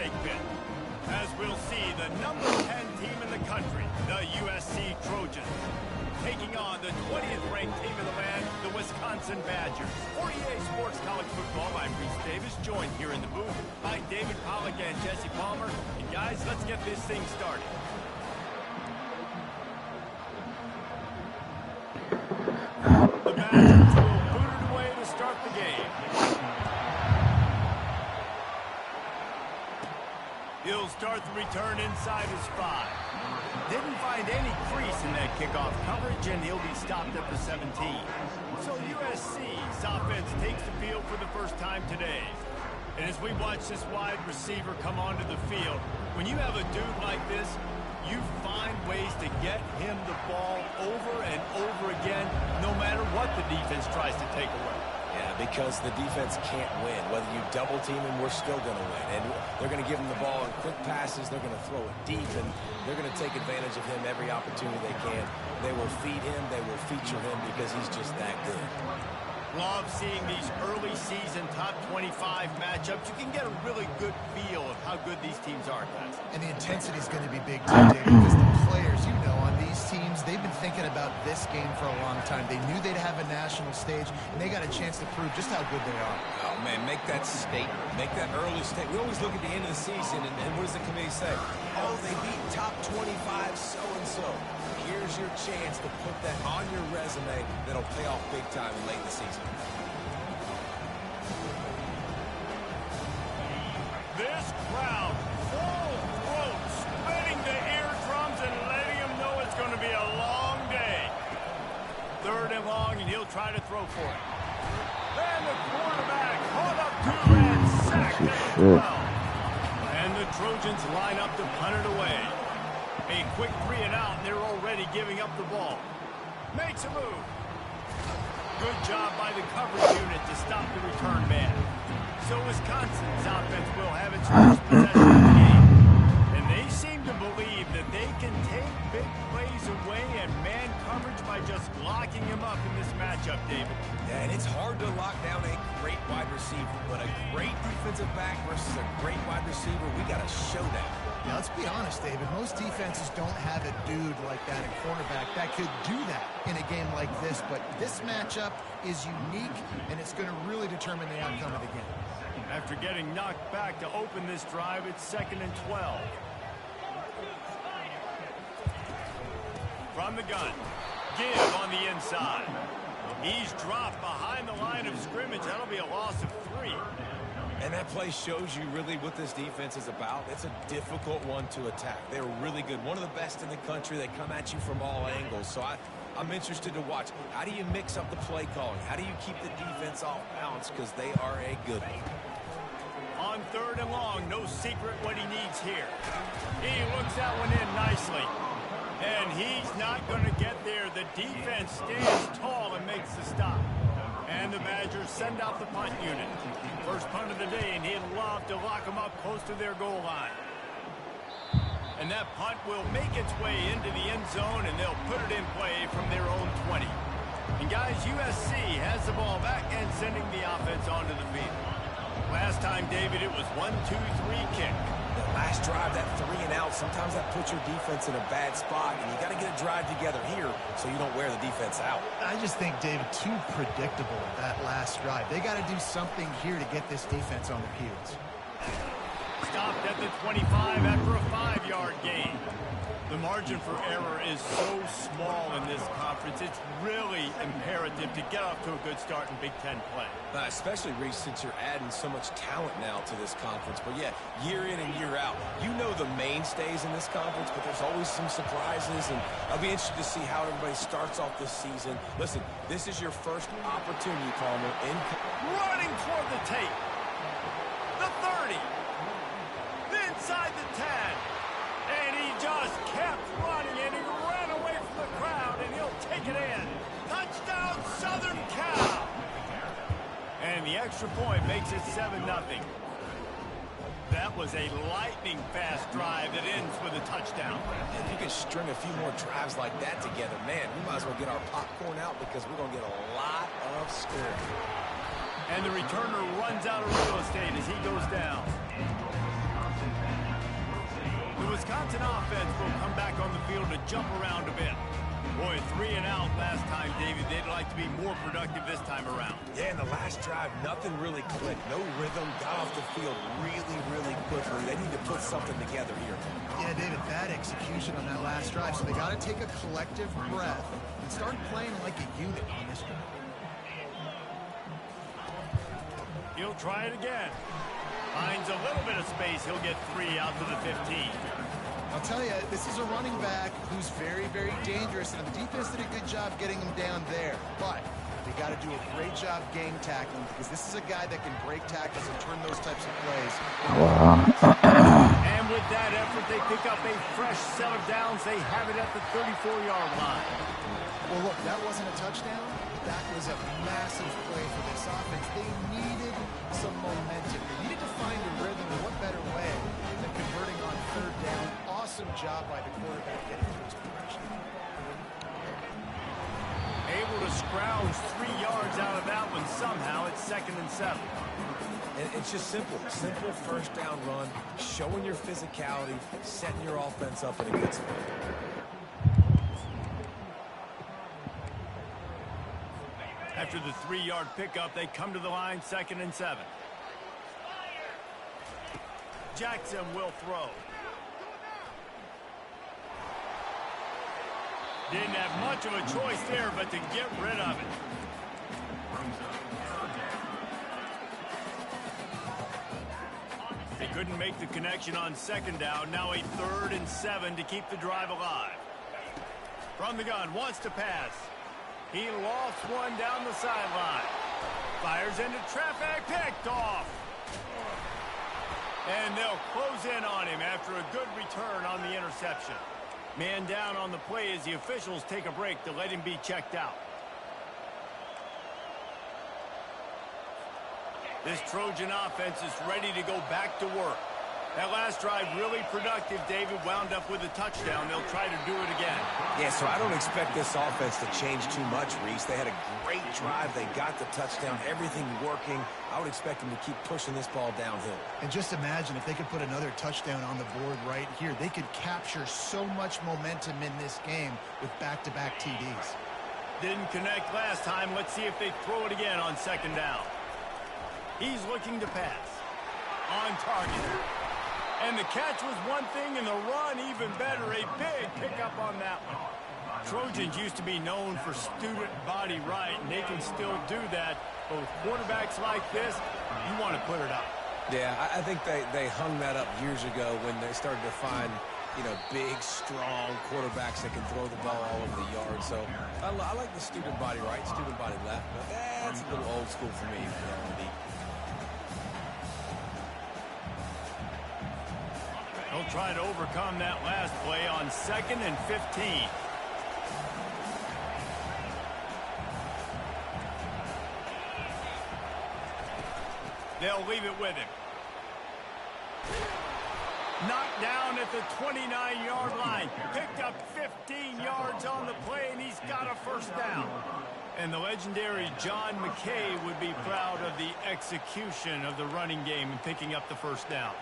snake pit. As we'll see, the number 10 team in the country, the USC Trojans, taking on the 20th ranked team in the land, the Wisconsin Badgers. For EA Sports College Football, I'm Reese Davis, joined here in the booth by David Pollack and Jesse Palmer. And guys, let's get this thing started. The Badgers will boot it away to start the game. He'll start the return inside his 5. Didn't find any crease in that kickoff coverage, and he'll be stopped at the 17. So USC's offense takes the field for the first time today. And as we watch this wide receiver come onto the field, when you have a dude like this, you find ways to get him the ball over and over again, no matter what the defense tries to take away. Yeah, because the defense can't win. Whether you double team him, we're still going to win. And they're going to give him the ball in quick passes. They're going to throw it deep, and they're going to take advantage of him every opportunity they can. They will feed him. They will feature him because he's just that good. Love seeing these early season top 25 matchups. You can get a really good feel of how good these teams are, guys. And the intensity is going to be big too, David, because the players, you know, on these teams, they've been thinking about this game for a long time. They knew they'd have a national stage, and they got a chance to prove just how good they are. Oh, man, make that statement. Make that early statement. We always look at the end of the season, and what does the committee say? Oh, they beat top 25 so-and-so. Here's your chance to put that on your resume that'll pay off big time late in the season. This crowd, full throat, splitting the eardrums and letting them know it's going to be a long day. 3rd and long, and he'll try to throw for it. And the quarterback caught up to and sacked at the 12. And the Trojans line up to punt it away. A quick 3 and out, and they're already giving up the ball. Makes a move. Good job by the coverage unit to stop the return man. So Wisconsin's offense will have its first possession of the game. And they seem to believe that they can take big plays away and man coverage by just locking him up in this matchup, David. Yeah, and it's hard to lock down a great wide receiver, but a great defensive back versus a great wide receiver, we got a showdown. Yeah, let's be honest, David. Most defenses don't have a dude like that at cornerback that could do that in a game like this. But this matchup is unique, and it's going to really determine the outcome of the game. After getting knocked back to open this drive, it's 2nd and 12. From the gun, give on the inside. He's dropped behind the line of scrimmage. That'll be a loss of 3. And that play shows you really what this defense is about. It's a difficult one to attack. They're really good. One of the best in the country. They come at you from all angles. So I'm interested to watch. How do you mix up the play calling? How do you keep the defense off balance? Because they are a good one. On 3rd and long, no secret what he needs here. He looks that one in nicely. And he's not going to get there. The defense stands tall and makes the stop. And the Badgers send out the punt unit. First punt of the day, and he'd love to lock them up close to their goal line. And that punt will make its way into the end zone, and they'll put it in play from their own 20. And guys, USC has the ball back and sending the offense onto the field. Last time, David, it was 1-2-3 kick. The last drive, that 3 and out, sometimes that puts your defense in a bad spot, and you got to get a drive together here so you don't wear the defense out. I just think, David, too predictable that last drive. They got to do something here to get this defense on their heels. Stopped at the 25 after a 5-yard gain. The margin for error is so small in this conference. It's really imperative to get off to a good start in Big Ten play. Especially, Reese, since you're adding so much talent now to this conference. But, yeah, year in and year out, you know the mainstays in this conference, but there's always some surprises. And I'll be interested to see how everybody starts off this season. Listen, this is your first opportunity, Palmer. Running toward the tape. The 30. Inside the 10. And he just kept running, and he ran away from the crowd, and he'll take it in. Touchdown, Southern Cal! And the extra point makes it 7-0. That was a lightning-fast drive that ends with a touchdown. If you can string a few more drives like that together, man, we might as well get our popcorn out because we're going to get a lot of scoring. And the returner runs out of real estate as he goes down. Wisconsin offense will come back on the field to jump around a bit. Boy, 3 and out last time, David. They'd like to be more productive this time around. Yeah, in the last drive, nothing really clicked. No rhythm, got off the field really quickly. They need to put something together here. Yeah, David, bad execution on that last drive, so they got to take a collective breath and start playing like a unit on this drive. He'll try it again. Finds a little bit of space. He'll get 3 out to the 15. I'll tell you, this is a running back who's very dangerous, and the defense did a good job getting him down there. But they got to do a great job game tackling, because this is a guy that can break tackles and turn those types of plays. And with that effort, they pick up a fresh set of downs. They have it at the 34-yard line. Well, look, that wasn't a touchdown. That was a massive play for this offense. They needed some momentum. They needed to find a rhythm. What better way than converting on 3rd down? Awesome job by the quarterback getting to his progression. Able to scrounge 3 yards out of that one somehow. It's 2nd and 7. And it's just simple first down run, showing your physicality, setting your offense up in a good spot. After the 3-yard pickup, they come to the line, 2nd and 7. Jackson will throw. Didn't have much of a choice there, but to get rid of it. They couldn't make the connection on 2nd down. Now a 3rd and 7 to keep the drive alive. From the gun, wants to pass. He lost one down the sideline. Fires into traffic, picked off. And they'll close in on him after a good return on the interception. Man down on the play as the officials take a break to let him be checked out. This Trojan offense is ready to go back to work. That last drive really productive. David wound up with a touchdown. They'll try to do it again. Yeah, so I don't expect this offense to change too much, Reese. They had a great drive. They got the touchdown. Everything working. I would expect them to keep pushing this ball downhill. And just imagine if they could put another touchdown on the board right here. They could capture so much momentum in this game with back-to-back TDs. Didn't connect last time. Let's see if they throw it again on 2nd down. He's looking to pass. On target. And the catch was one thing, and the run even better. A big pickup on that one. Trojans used to be known for student body right, and they can still do that. Both quarterbacks like this, you want to put it up. Yeah, I think they hung that up years ago when they started to find, big, strong quarterbacks that can throw the ball all over the yard. So I like the student body right, student body left, but that's a little old school for me. He'll try to overcome that last play on 2nd and 15. They'll leave it with him. Knocked down at the 29-yard line. Picked up 15 yards on the play, and he's got a 1st down. And the legendary John McKay would be proud of the execution of the running game and picking up the 1st down.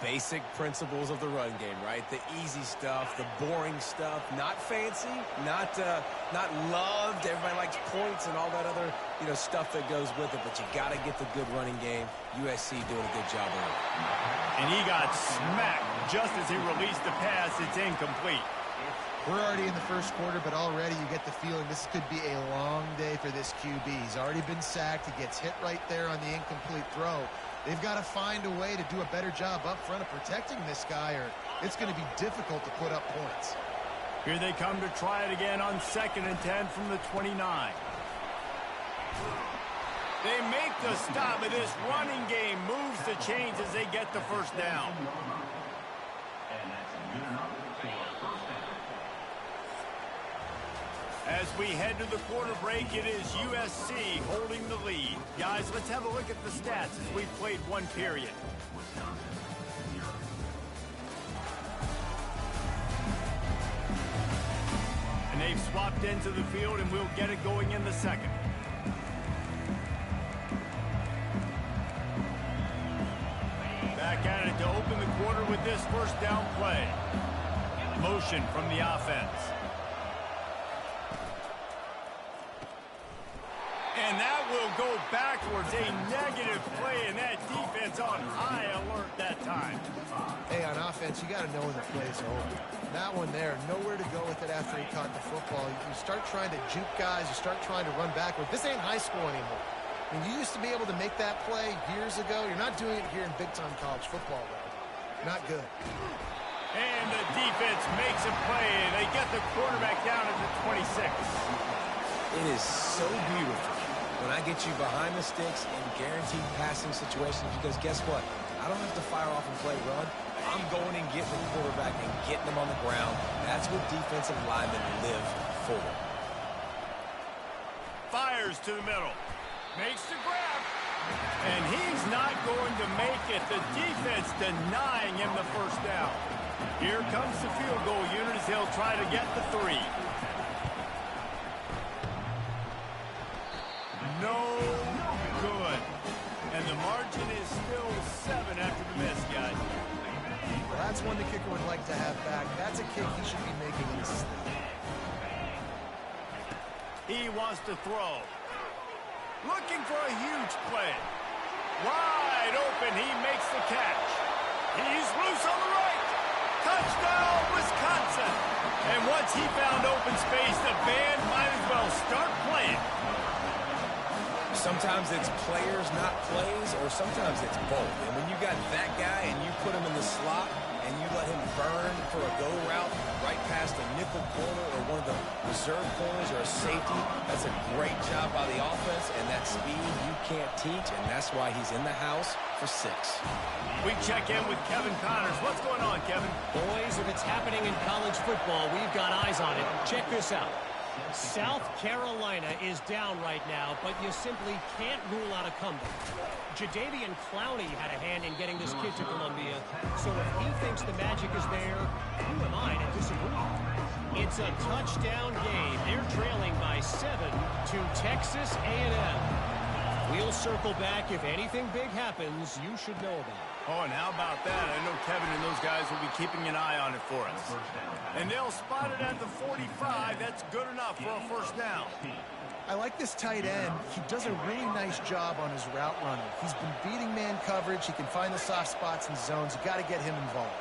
Basic principles of the run game, right? The easy stuff, the boring stuff, not fancy, not loved. Everybody likes points and all that other, stuff that goes with it, but you got to get the good running game. USC doing a good job of it. And he got smacked just as he released the pass. It's incomplete. We're already in the 1st quarter, but already you get the feeling this could be a long day for this QB. He's already been sacked. He gets hit right there on the incomplete throw. They've got to find a way to do a better job up front of protecting this guy, or it's going to be difficult to put up points. Here they come to try it again on 2nd and 10 from the 29. They make the stop, but this running game moves the chains as they get the 1st down. As we head to the quarter break, it is USC holding the lead. Guys, let's have a look at the stats as we've played one period. And they've swapped into the field, and we'll get it going in the 2nd. Back back at it to open the quarter with this first down play. Motion from the offense. And that will go backwards. A negative play, and that defense on high alert that time. Hey, on offense, you got to know when the play's over. That one there, nowhere to go with it after he caught the football. You start trying to juke guys. You start trying to run backward. This ain't high school anymore. I mean, you used to be able to make that play years ago. You're not doing it here in big-time college football, though. Not good. And the defense makes a play. They get the quarterback down at the 26. It is so beautiful when I get you behind the sticks in guaranteed passing situations, because guess what? I don't have to fire off and play run. I'm going and getting the quarterback and getting them on the ground. That's what defensive linemen live for. Fires to the middle. Makes the grab. And he's not going to make it. The defense denying him the first down. Here comes the field goal unit as he'll try to get the 3. No good. And the margin is still 7 after the miss, guys. Well, that's one the kicker would like to have back. That's a kick he should be making in his sleep. He wants to throw. Looking for a huge play. Wide open. He makes the catch. He's loose on the right. Touchdown, Wisconsin. And once he found open space, the band might as well start playing. Sometimes it's players, not plays, or sometimes it's both. And when you got that guy and you put him in the slot and you let him burn for a go route right past a nickel corner or one of the reserve corners or a safety, that's a great job by the offense, and that speed you can't teach, and that's why he's in the house for 6. We check in with Kevin Connors. What's going on, Kevin? Boys, if it's happening in college football, we've got eyes on it. Check this out. South Carolina is down right now, but you simply can't rule out a comeback. Jadeveon Clowney had a hand in getting this kid to Columbia, so if he thinks the magic is there, who am I to disagree? It's a touchdown game. They're trailing by 7 to Texas A&M. We'll circle back. If anything big happens, you should know about it. Oh, and how about that? I know Kevin and those guys will be keeping an eye on it for us. And they'll spot it at the 45. That's good enough for a first down. I like this tight end. He does a really nice job on his route running. He's been beating man coverage. He can find the soft spots and zones. You got to get him involved.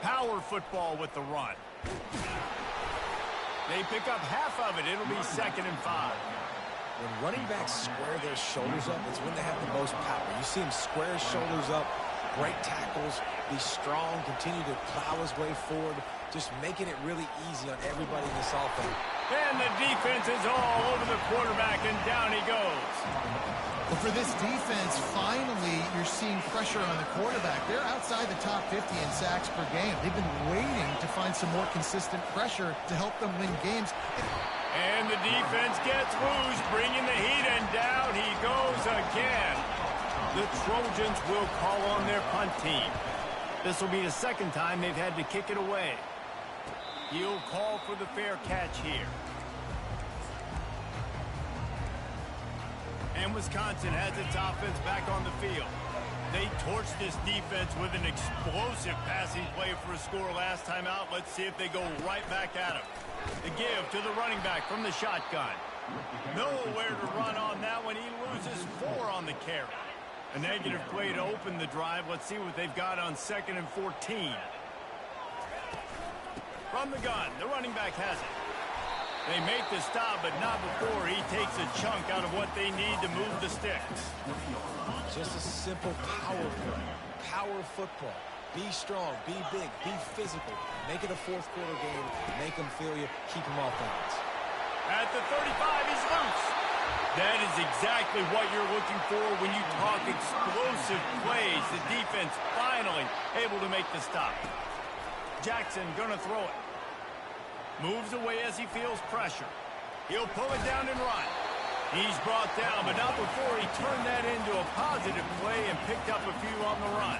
Power football with the run. They pick up half of it. It'll be 2nd and 5. When running backs square their shoulders up, it's when they have the most power. You see him square his shoulders up, break tackles, be strong, continue to plow his way forward, just making it really easy on everybody in this offense. And the defense is all over the quarterback, and down he goes. But for this defense, finally, you're seeing pressure on the quarterback. They're outside the top 50 in sacks per game. They've been waiting to find some more consistent pressure to help them win games. And the defense gets loose, bringing the heat, and down he goes again. The Trojans will call on their punt team. This will be the 2nd time they've had to kick it away. He'll call for the fair catch here. And Wisconsin has its offense back on the field. They torched this defense with an explosive passing play for a score last time out. Let's see if they go right back at him. The give to the running back from the shotgun. Nowhere to run on that one. He loses 4 on the carry. A negative play to open the drive. Let's see what they've got on 2nd and 14. From the gun, the running back has it. They make the stop, but not before he takes a chunk out of what they need to move the sticks. Just a simple power play. Power football. Be strong, be big, be physical. Make it a 4th quarter game. Make them feel you. Keep them off balance. At the 35, he's loose. That is exactly what you're looking for when you talk explosive plays. The defense finally able to make the stop. Jackson gonna throw it. Moves away as he feels pressure. He'll pull it down and run. He's brought down, but not before he turned that into a positive play and picked up a few on the run.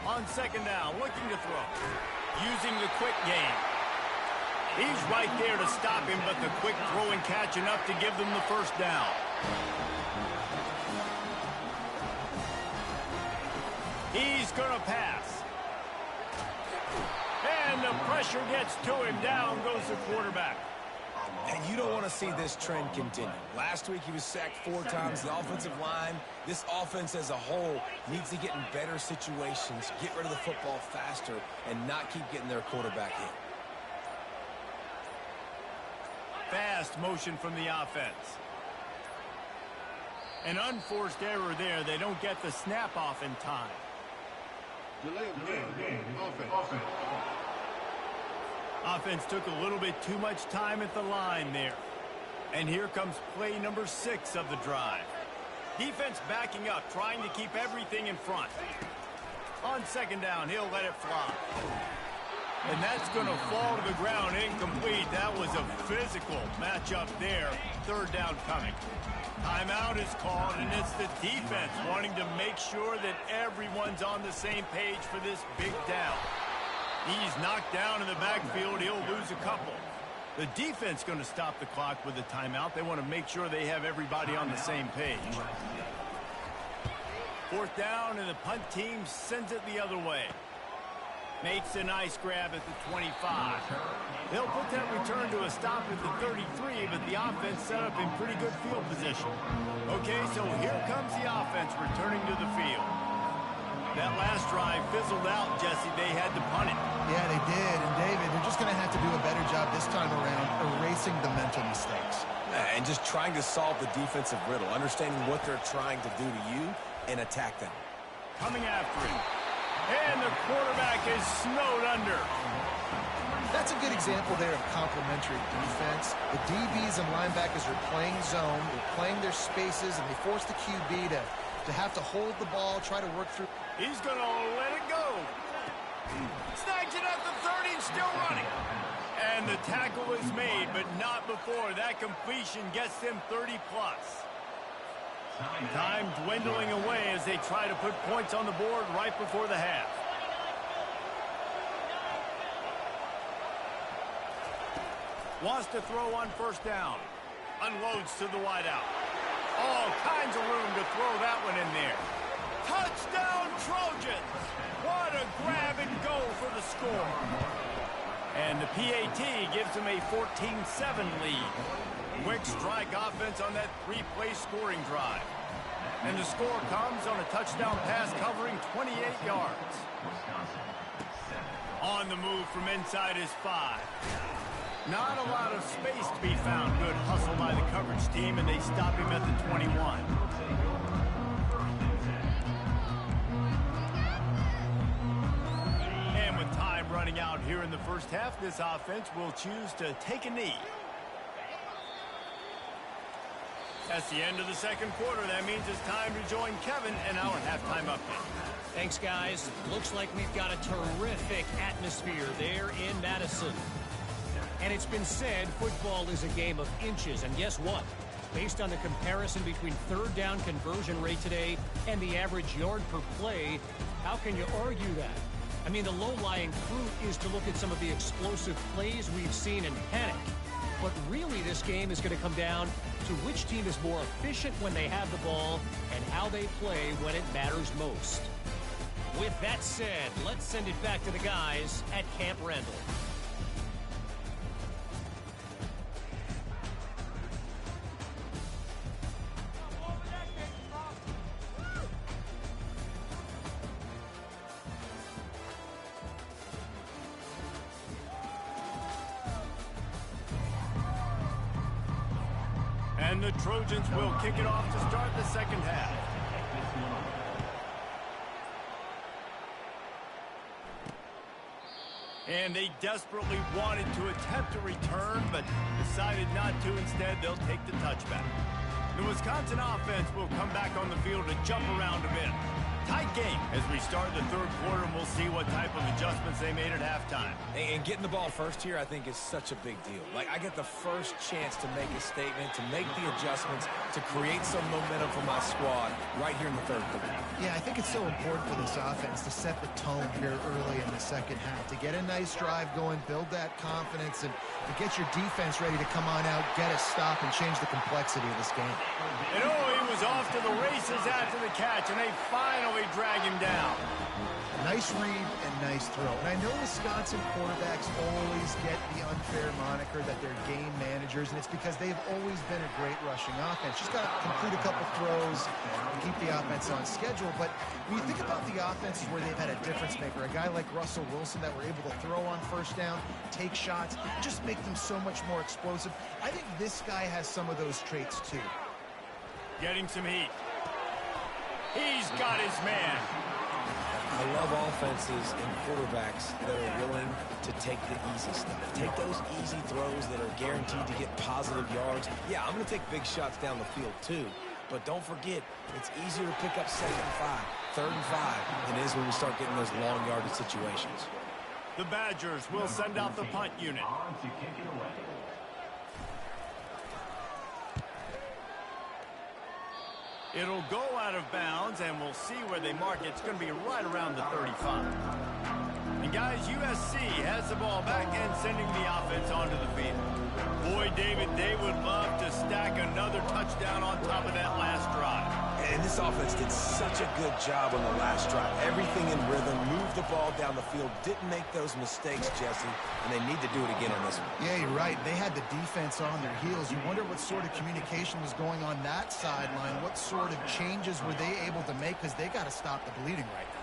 On second down, looking to throw. Using the quick game. He's right there to stop him, but the quick throw and catch enough to give them the first down. He's going to pass. And the pressure gets to him. Down goes the quarterback. And you don't want to see this trend continue. Last week he was sacked 4 times. The offensive line, this offense as a whole, needs to get in better situations, get rid of the football faster, and not keep getting their quarterback hit. Fast motion from the offense. An unforced error there. They don't get the snap off in time. Offense took a little bit too much time at the line there. And here comes play number 6 of the drive. Defense backing up, trying to keep everything in front. On second down, he'll let it fly. And that's going to fall to the ground incomplete. That was a physical matchup there. Third down coming. Timeout is called, and it's the defense wanting to make sure that everyone's on the same page for this big down. He's knocked down in the backfield. He'll lose a couple. The defense going to stop the clock with the timeout. They want to make sure they have everybody on the same page. Fourth down, and the punt team sends it the other way. Makes a nice grab at the 25. They'll put that return to a stop at the 33, but the offense set up in pretty good field position. Okay, so here comes the offense returning to the field. That last drive fizzled out, Jesse. They had to punt it. Yeah, they did. And, David, they're just going to have to do a better job this time around erasing the mental mistakes. And just trying to solve the defensive riddle, understanding what they're trying to do to you and attack them. Coming after him. And the quarterback is snowed under. That's a good example there of complementary defense. The DBs and linebackers are playing zone, they're playing their spaces, and they force the QB to have to hold the ball, try to work through. He's going to let it go. Snags it at the 30 and still running. And the tackle is made, but not before. That completion gets them 30-plus. Time dwindling away as they try to put points on the board right before the half. Wants to throw on first down. Unloads to the wideout. All kinds of room to throw that one in there. Touchdown, Trojans! What a grab and go for the score. And the PAT gives them a 14-7 lead. Quick strike offense on that 3-play scoring drive. And the score comes on a touchdown pass covering 28 yards. On the move from inside his 5. Not a lot of space to be found. Good hustle by the coverage team, and they stop him at the 21. And with time running out here in the first half, this offense will choose to take a knee. That's the end of the second quarter. That means it's time to join Kevin and our halftime update. Thanks, guys. Looks like we've got a terrific atmosphere there in Madison. And it's been said football is a game of inches. And guess what? Based on the comparison between third down conversion rate today and the average yard per play, how can you argue that? I mean, the low-lying fruit is to look at some of the explosive plays we've seen and panic. But really, this game is going to come down to which team is more efficient when they have the ball and how they play when it matters most. With that said, let's send it back to the guys at Camp Randall. And the Trojans will kick it off to start the second half. And they desperately wanted to attempt a return, but decided not to. Instead, they'll take the touchback. The Wisconsin offense will come back on the field to jump around a bit. tight game as we start the third quarter, and we'll see what type of adjustments they made at halftime. And getting the ball first here, I think, is such a big deal. Like, I get the first chance to make a statement, to make the adjustments, to create some momentum for my squad right here in the third quarter. Yeah, I think it's so important for this offense to set the tone here early in the second half, to get a nice drive going, build that confidence, and to get your defense ready to come on out, get a stop, and change the complexity of this game. And he was off to the races after the catch, and they finally drag him down. Nice read and nice throw. And I know Wisconsin quarterbacks always get the unfair moniker that they're game managers, and it's because they've always been a great rushing offense. Just got to complete a couple throws and keep the offense on schedule. But when you think about the offenses where they've had a difference maker, a guy like Russell Wilson that were able to throw on first down, take shots, just make them so much more explosive. I think this guy has some of those traits too. Getting some heat. He's got his man. I love offenses and quarterbacks that are willing to take the easy stuff. Take those easy throws that are guaranteed to get positive yards. Yeah, I'm going to take big shots down the field too. But don't forget, it's easier to pick up 2nd and 5, 3rd and 5 than it is when we start getting those long yardage situations. The Badgers will send out the punt unit. It'll go out of bounds, and we'll see where they mark it. It's going to be right around the 35. And, guys, USC has the ball back and sending the offense onto the field. Boy, David, they would love to stack another touchdown on top of that last drive. And this offense did such a good job on the last drive. Everything in rhythm, moved the ball down the field, didn't make those mistakes, Jesse, and they need to do it again on this one. Yeah, you're right. They had the defense on their heels. You wonder what sort of communication was going on that sideline. What sort of changes were they able to make, because they got to stop the bleeding right now.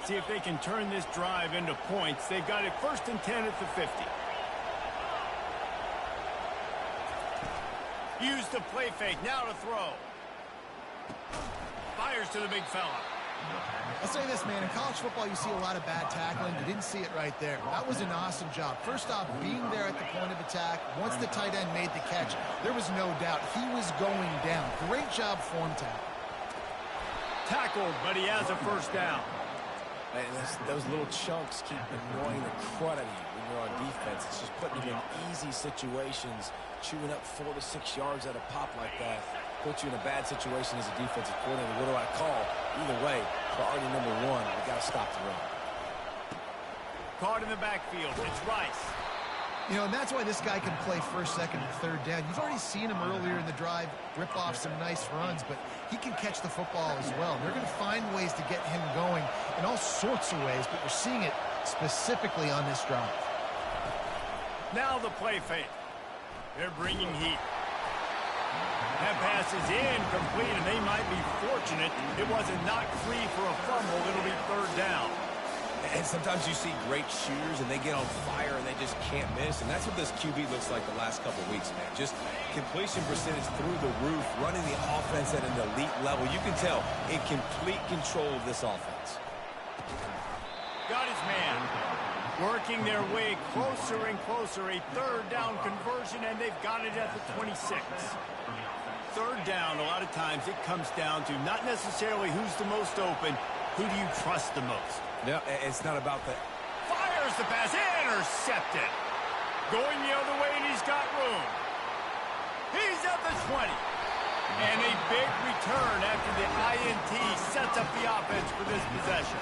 See if they can turn this drive into points. They've got it 1st and 10 at the 50. Use the play fake. Now to throw. Fires to the big fella. I'll say this, man. In college football, you see a lot of bad tackling. You didn't see it right there. That was an awesome job. First off, being there at the point of attack. Once the tight end made the catch, there was no doubt he was going down. Great job form tackle. Tackled, but he has a 1st down. And those little chunks keep annoying the crud out of you when you're on defense. It's just putting you in easy situations, chewing up 4 to 6 yards at a pop like that. Puts you in a bad situation as a defensive coordinator. What do I call? Either way, priority number 1, we got to stop the run. Caught in the backfield. It's Rice. You know, and that's why this guy can play 1st, 2nd, and 3rd down. You've already seen him earlier in the drive rip off some nice runs, but he can catch the football as well. They're going to find ways to get him going in all sorts of ways, but we're seeing it specifically on this drive. Now the play fake. They're bringing heat. That pass is incomplete, and they might be fortunate it wasn't knocked free for a fumble. It'll be 3rd down. And sometimes you see great shooters, and they get on fire, and they just can't miss. And that's what this QB looks like the last couple of weeks, man. Just completion percentage through the roof, running the offense at an elite level. You can tell in complete control of this offense. Got his man. Working their way closer and closer. A 3rd down conversion, and they've got it at the 26. 3rd down, a lot of times it comes down to not necessarily who's the most open, who do you trust the most? No, it's not about that. Fires the pass, intercepted. Going the other way, and he's got room. He's at the 20. And a big return after the INT sets up the offense for this possession.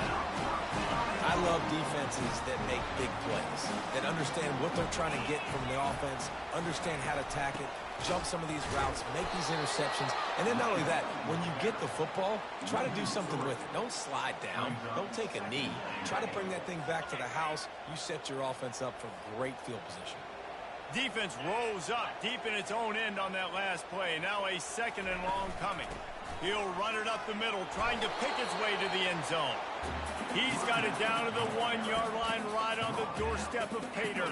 I love defenses that make big plays, that understand what they're trying to get from the offense, understand how to attack it, jump some of these routes, make these interceptions, and then not only that, when you get the football, try to do something with it. Don't slide down. Don't take a knee. Try to bring that thing back to the house. You set your offense up for great field position. Defense rolls up deep in its own end on that last play. Now a 2nd and long coming. He'll run it up the middle, trying to pick his way to the end zone. He's got it down to the 1-yard line, right on the doorstep of Pater.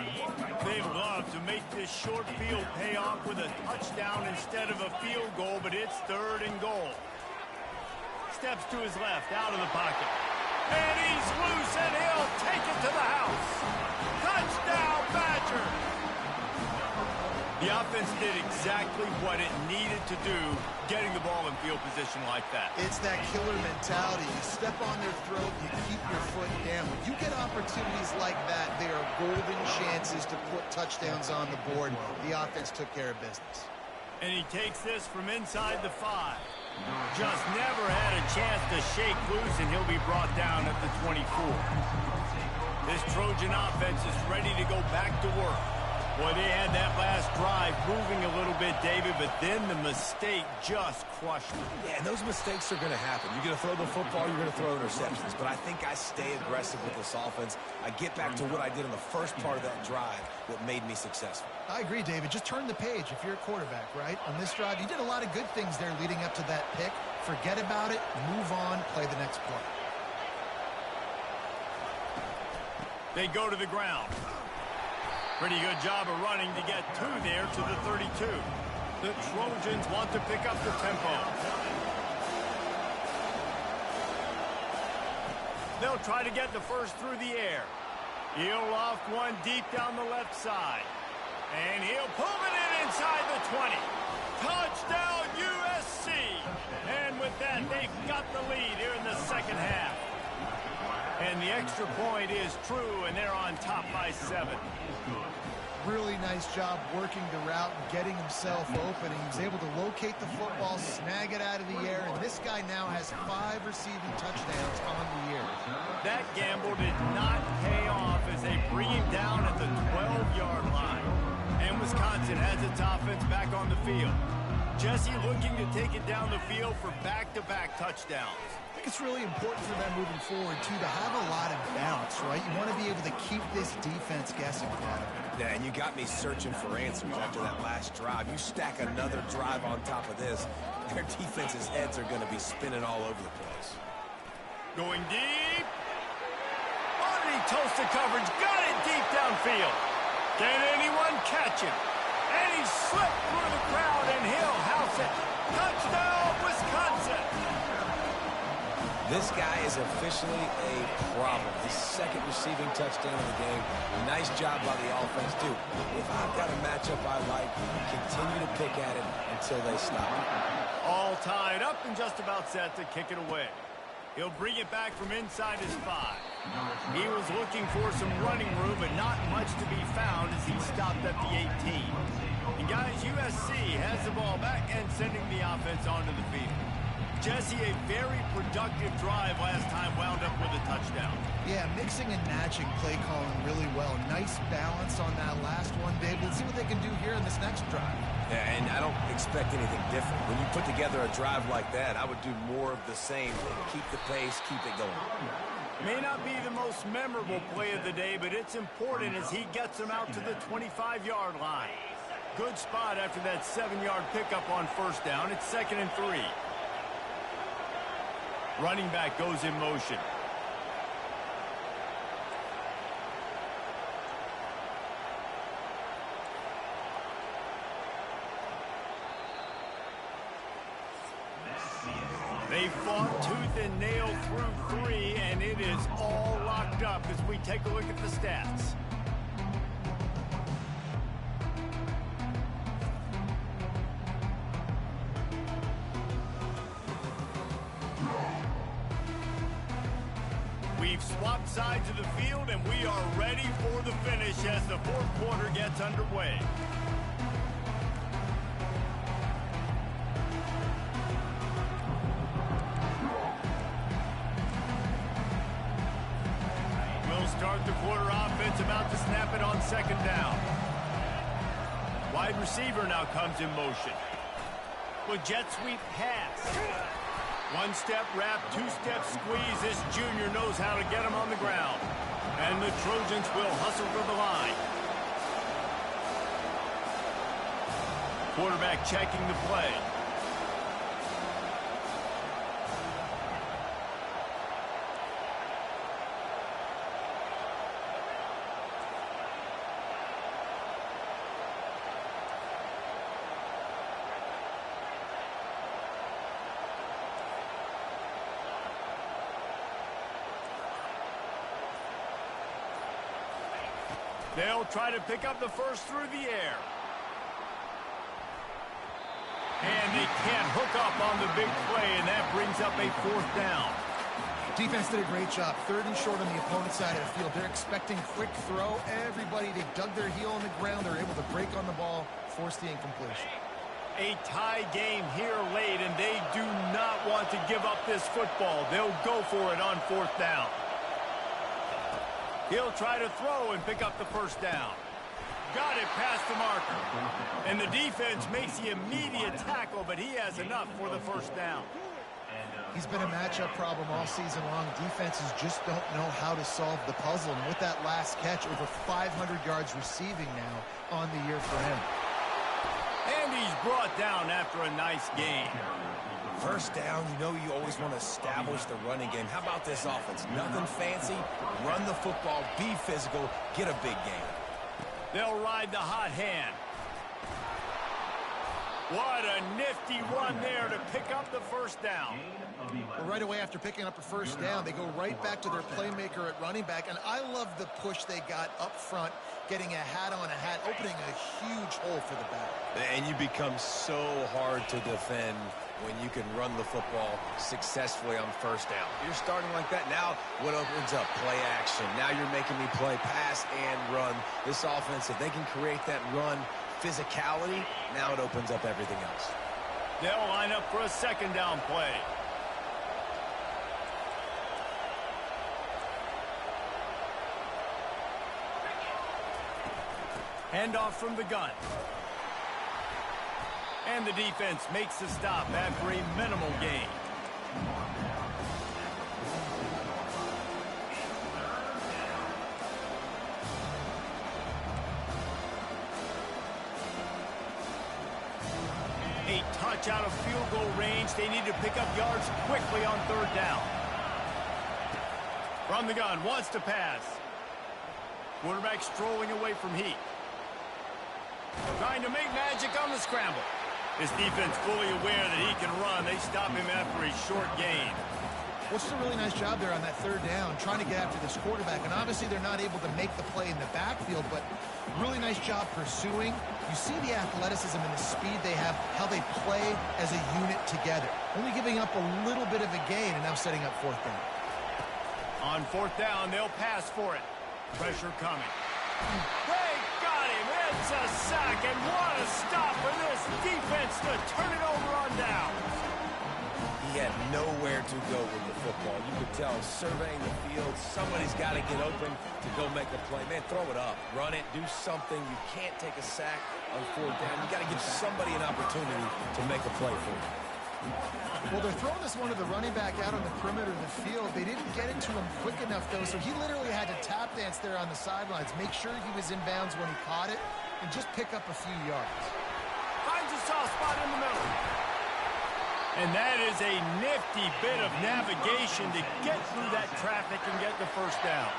They love to make this short field pay off with a touchdown instead of a field goal, but it's 3rd and goal. Steps to his left, out of the pocket. And he's loose, and he'll take it to the house. Touchdown, Badgers! The The offense did exactly what it needed to do, getting the ball in field position like that. It's that killer mentality. You step on their throat, you keep your foot down. When you get opportunities like that, they are golden chances to put touchdowns on the board. The offense took care of business. And he takes this from inside the 5. Just never had a chance to shake loose, and he'll be brought down at the 24. This Trojan offense is ready to go back to work. Boy, they had that last drive moving a little bit, David, but then the mistake just crushed them. Yeah, and those mistakes are going to happen. You're going to throw the football, you're going to throw interceptions. But I think I stay aggressive with this offense. I get back to what I did in the first part of that drive that made me successful. I agree, David. Just turn the page if you're a quarterback, right? On this drive, you did a lot of good things there leading up to that pick. Forget about it, move on, play the next play. They go to the ground. Pretty good job of running to get 2 there to the 32. The Trojans want to pick up the tempo. They'll try to get the first through the air. He'll loft one deep down the left side. And he'll pull it in inside the 20. Touchdown USC! And with that, they've got the lead here in the second half. And the extra point is true, and they're on top by 7. Really nice job working the route and getting himself open. He was able to locate the football, snag it out of the air, and this guy now has 5 receiving touchdowns on the year. That gamble did not pay off as they bring him down at the 12-yard line. And Wisconsin has its offense back on the field. Jesse looking to take it down the field for back-to-back touchdowns. I think it's really important for them moving forward, too, to have a lot of balance, right? You want to be able to keep this defense guessing. Yeah, and you got me searching for answers after that last drive. You stack another drive on top of this, their defense's heads are going to be spinning all over the place. Going deep. Underneath toasted coverage. Got it deep downfield. Can anyone catch him? And he slipped through the crowd, and he'll house it. Touchdown, Wisconsin! This guy is officially a problem. His second receiving touchdown of the game. Nice job by the offense, too. If I've got a matchup I like, continue to pick at it until they stop. All tied up and just about set to kick it away. He'll bring it back from inside his 5. He was looking for some running room, but not much to be found as he stopped at the 18. And guys, USC has the ball back and sending the offense onto the field. Jesse, a very productive drive last time, wound up with a touchdown. Yeah, mixing and matching play calling really well. Nice balance on that last one, Dave. Let's see what they can do here in this next drive. Yeah, and I don't expect anything different. When you put together a drive like that, I would do more of the same. Keep the pace, keep it going. May not be the most memorable play of the day, but it's important as he gets them out to the 25-yard line. Good spot after that 7-yard pickup on first down. It's 2nd and 3. Running back goes in motion. They fought tooth and nail through 3, and it is all locked up as we take a look at the stats. We've swapped sides of the field, and we are ready for the finish as the 4th quarter gets underway. We'll start the quarter offense, about to snap it on 2nd down. Wide receiver now comes in motion. With jet sweep pass. One-step wrap, two-step squeeze. This junior knows how to get him on the ground. And the Trojans will hustle for the line. Quarterback checking the play. They'll try to pick up the first through the air. And they can't hook up on the big play, and that brings up a 4th down. Defense did a great job. 3rd and short on the opponent's side of the field. They're expecting quick throw. Everybody, they dug their heel in the ground. They're able to break on the ball, force the incompletion. A tie game here late, and they do not want to give up this football. They'll go for it on 4th down. He'll try to throw and pick up the 1st down. Got it past the marker. And the defense makes the immediate tackle, but he has enough for the 1st down. He's been a matchup problem all season long. Defenses just don't know how to solve the puzzle. And with that last catch, over 500 yards receiving now on the year for him. And he's brought down after a nice gain. 1st down, you know you always want to establish the running game. How about this offense? Nothing fancy. Run the football, be physical, get a big gain. They'll ride the hot hand. What a nifty run there to pick up the 1st down. Well, right away after picking up a 1st down, they go right back to their playmaker at running back. And I love the push they got up front, getting a hat on a hat, opening a huge hole for the back. And you become so hard to defend when you can run the football successfully on 1st down. You're starting like that. Now what opens up? Play action. Now you're making me play pass and run. This offense, if they can create that run physicality, now it opens up everything else. They'll line up for a 2nd down play. Handoff from the gun. And the defense makes the stop after a minimal gain. A touch out of field goal range. They need to pick up yards quickly on 3rd down. From the gun, wants to pass. Quarterback strolling away from heat. Trying to make magic on the scramble. This defense fully aware that he can run. They stop him after a short gain. Well, just a really nice job there on that 3rd down, trying to get after this quarterback. And obviously they're not able to make the play in the backfield, but really nice job pursuing. You see the athleticism and the speed they have, how they play as a unit together. Only giving up a little bit of a gain and now setting up 4th down. On 4th down, they'll pass for it. Pressure coming. They got him. It's a sack, and what a stop for this defense to turn it over on down. He had nowhere to go with the football. You could tell, surveying the field, somebody's got to get open to go make a play. Man, throw it up, run it, do something. You can't take a sack on 4th down. You got to give somebody an opportunity to make a play for you. Well, they're throwing this one to the running back out on the perimeter of the field. They didn't get it to him quick enough, though, so he literally had to tap dance there on the sidelines, make sure he was in bounds when he caught it, and just pick up a few yards. Finds a soft spot in the middle. And that is a nifty bit of navigation to get through that traffic and get the 1st down.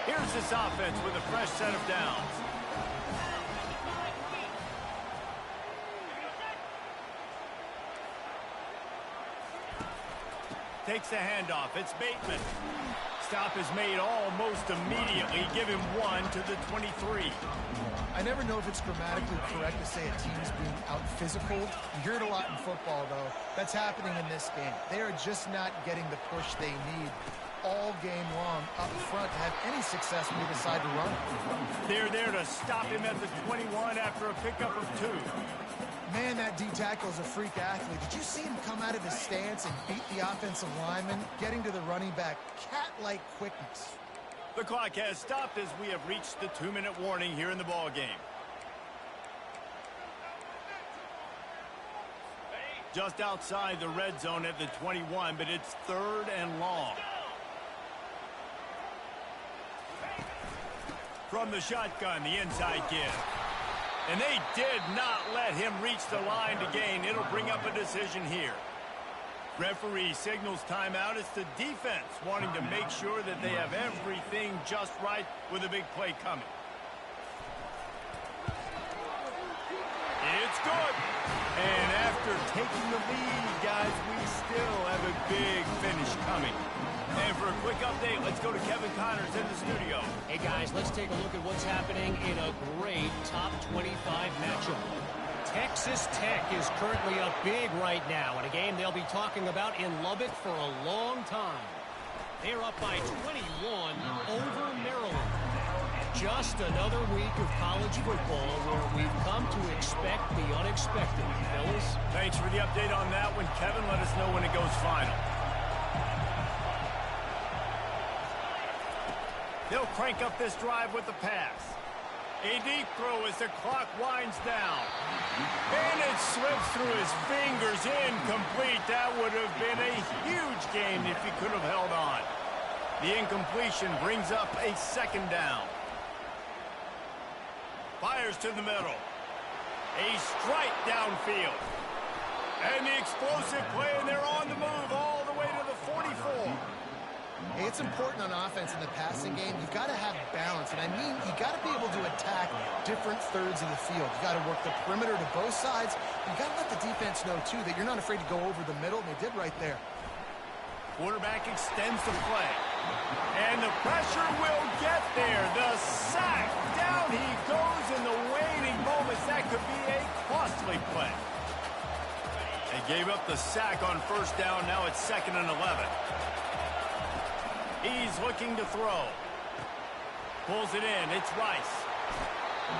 Here's this offense with a fresh set of downs. Takes the handoff. It's Bateman. Stop is made almost immediately. Give him 1 to the 23. I never know if it's grammatically correct to say a team is being out-physical. You hear it a lot in football, though. That's happening in this game. They are just not getting the push they need all game long up front to have any success when they decide to run. They're there to stop him at the 21 after a pickup of 2. Man, that D-tackle is a freak athlete. Did you see him come out of his stance and beat the offensive lineman, getting to the running back? Cat-like quickness. The clock has stopped as we have reached the 2-minute warning here in the ball game. Just outside the red zone at the 21, but it's 3rd and long. From the shotgun, the inside give. And they did not let him reach the line to gain. It'll bring up a decision here. Referee signals timeout. It's the defense wanting to make sure that they have everything just right with a big play coming. It's good. And after taking the lead, guys, we still have a big finish coming. And for a quick update, let's go to Kevin Connors in the studio. Hey, guys, let's take a look at what's happening in a great top 25 matchup. Texas Tech is currently up big right now in a game they'll be talking about in Lubbock for a long time. They're up by 21 over Maryland. Just another week of college football where we've come to expect the unexpected. Fellas? Thanks for the update on that one, Kevin. Let us know when it goes final. They'll crank up this drive with the pass. A deep throw as the clock winds down. And it slips through his fingers. Incomplete. That would have been a huge gain if he could have held on. The incompletion brings up a second down. Fires to the middle. A strike downfield. And the explosive play, and they're on the move all the way to the 44. Hey, it's important on offense in the passing game. You've got to have balance, and I mean you've got to be able to attack different thirds of the field. You've got to work the perimeter to both sides. You've got to let the defense know, too, that you're not afraid to go over the middle, and they did right there. Quarterback extends the play. And the pressure will get there. The sack. Down he goes in the waning moments. That could be a costly play. They gave up the sack on first down. Now it's 2nd and 11. He's looking to throw. Pulls it in. It's Rice.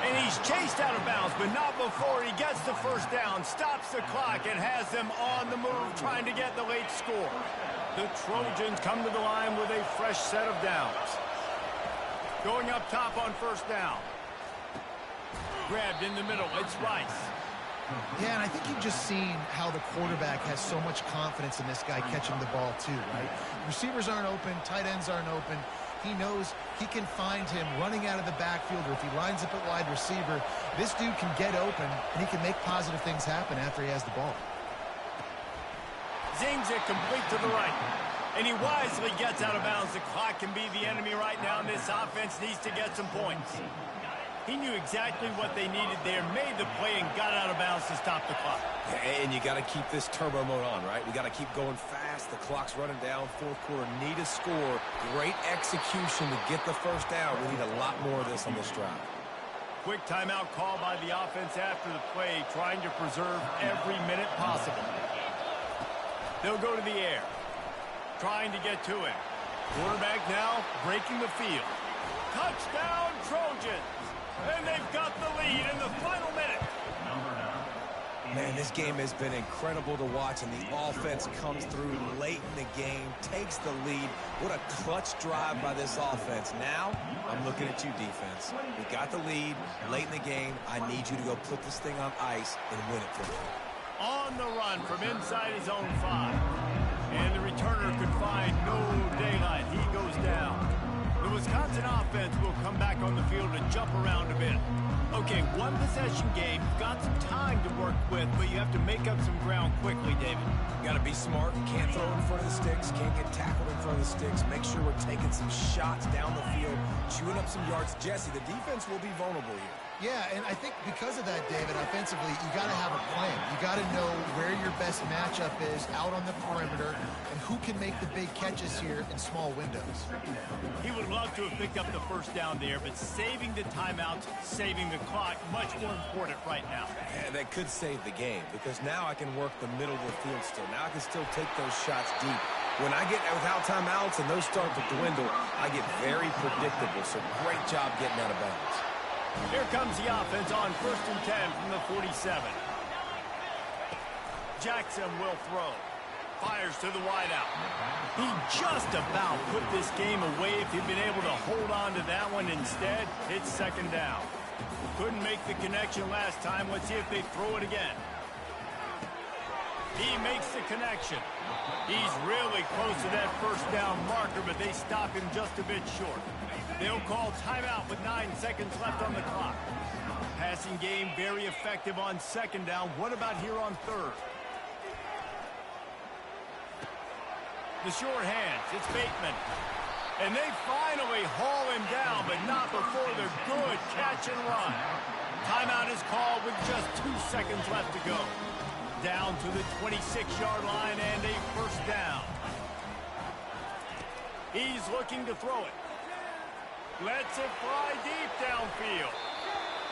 And he's chased out of bounds, but not before he gets the first down. Stops the clock and has them on the move trying to get the late score. The Trojans come to the line with a fresh set of downs. Going up top on first down. Grabbed in the middle. It's Rice. Yeah, and I think you've just seen how the quarterback has so much confidence in this guy catching the ball too, right? Receivers aren't open, tight ends aren't open. He knows he can find him running out of the backfield, or if he lines up at wide receiver, this dude can get open, and he can make positive things happen after he has the ball. Zings it complete to the right. And he wisely gets out of bounds. The clock can be the enemy right now, and this offense needs to get some points. He knew exactly what they needed there, made the play, and got out of bounds to stop the clock. And you got to keep this turbo mode on, right? We got to keep going fast. The clock's running down. Fourth quarter, need a score. Great execution to get the first down. We need a lot more of this on this drive. Quick timeout call by the offense after the play, trying to preserve every minute possible. They'll go to the air, trying to get to him. Quarterback now breaking the field. Touchdown, Trojans! And they've got the lead in the final minute. Man, this game has been incredible to watch, and the offense comes through late in the game, takes the lead. What a clutch drive by this offense. Now, I'm looking at you, defense. We got the lead late in the game. I need you to go put this thing on ice and win it for me. On the run from inside his own 5. And the returner could find no daylight. He goes down. The Wisconsin offense will come back on the field and jump around a bit. Okay, one possession game. You've got some time to work with, but you have to make up some ground quickly, David. Got to be smart. Can't throw in front of the sticks. Can't get tackled in front of the sticks. Make sure we're taking some shots down the field, chewing up some yards. Jesse, the defense will be vulnerable here. Yeah, and I think because of that, David, offensively, you got to have a plan. You got to know where your best matchup is out on the perimeter and who can make the big catches here in small windows. He would love to have picked up the first down there, but saving the timeouts, saving the clock, much more important right now. Yeah, that could save the game, because now I can work the middle of the field still. Now I can still take those shots deep. When I get without timeouts and those start to dwindle, I get very predictable. So great job getting out of bounds. Here comes the offense on 1st and 10 from the 47. Jackson will throw. Fires to the wideout. He just about put this game away if he'd been able to hold on to that one. Instead, it's 2nd down. Couldn't make the connection last time. Let's see if they throw it again. He makes the connection. He's really close to that first down marker, but they stop him just a bit short. They'll call timeout with 9 seconds left on the clock. Passing game very effective on 2nd down. What about here on 3rd? The short hands. It's Bateman. And they finally haul him down, but not before the good catch and run. Timeout is called with just 2 seconds left to go. Down to the 26-yard line and a first down. He's looking to throw it. Lets it fly deep downfield.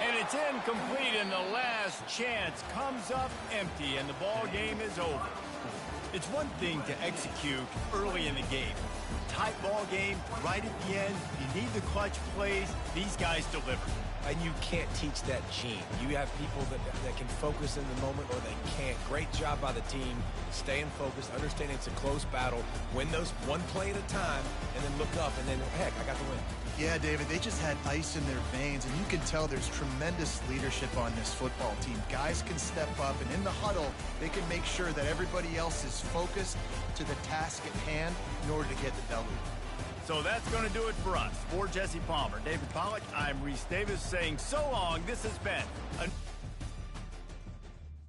And it's incomplete, and the last chance comes up empty, and the ball game is over. It's one thing to execute early in the game. Tight ball game, right at the end. You need the clutch plays. These guys deliver. And you can't teach that gene. You have people that can focus in the moment or they can't. Great job by the team, staying focused, understanding it's a close battle, win those one play at a time, and then look up, and then, heck, I got the win. Yeah, David, they just had ice in their veins, and you can tell there's tremendous leadership on this football team. Guys can step up, and in the huddle, they can make sure that everybody else is focused to the task at hand in order to get the W. So that's going to do it for us. For Jesse Palmer, David Pollack, I'm Reese Davis saying so long. This has been a